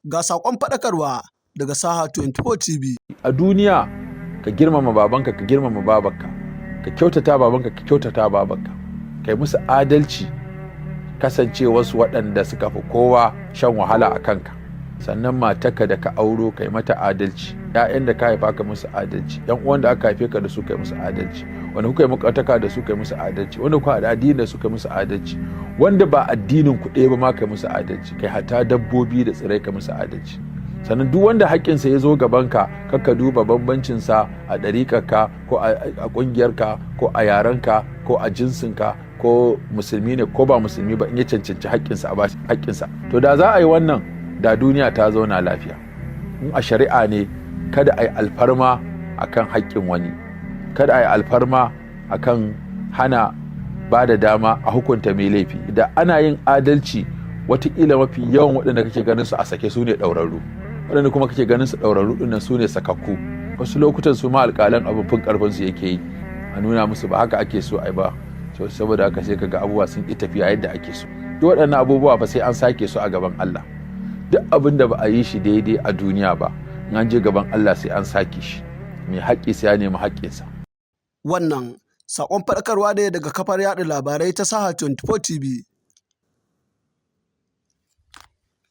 Ga saƙon faɗakarwa daga Saha 24 TV. A duniya ka girmama babanka ka girmama babanka, ka kyautata babanka ka kyautata babanka, kai musu adalci kasancewarsu waɗanda suka fi kowa shan wahala a kanka. Sannan matarka da ka auro kai mata adalci, 'ya'yan da ka haifa ka musu adalci, 'yan uwan da aka haife ka da su kai musu adalci, wanda kuka yi makwataka da su kai musu adalci, wanda kuka haɗa addini da su kai musu adalci, wanda ba addinin ku ɗaya ba ma kai musu adalci, kai hatta dabbobi da tsirai kai musu adalci. Sannan duk wanda haƙƙinsa ya zo gabanka kakka duba bambancinsa a ɗariƙarka ko a ƙungiyarka ko a yarenka ko a jinsinka ko musulmi ne ko ba musulmi ba, in ya cancanci haƙƙinsa a bashi haƙƙinsa. To da za a yi wannan, da duniya ta zauna lafiya. In a shari'a ne, kada a yi alfarma akan haƙƙin wani, kada a yi alfarma akan hana ba da dama a hukunta mai laifi. Da ana yin adalci, watakila mafi yawan waɗanda kake ganin su a sake su ne ɗaurarru, waɗanda kuma kake ganin su ɗaurarru ɗin nan su ne sakakku. Wasu lokutan su ma alƙalan abin fin ƙarfin su yake yi, a nuna musu ba haka ake so ai ba, saboda haka sai kaga abubuwa sun ƙi tafiya yadda ake so. Duk waɗannan abubuwa fa sai an sake su a gaban Allah. Duk abin da ba a yi shi daidai a duniya ba, in an je gaban Allah sai an sake shi. Mai haƙƙi sai ya nemi haƙƙinsa. Wannan saƙon faɗakarwa ne daga kafar yaɗa labarai ta Saha 24 TV.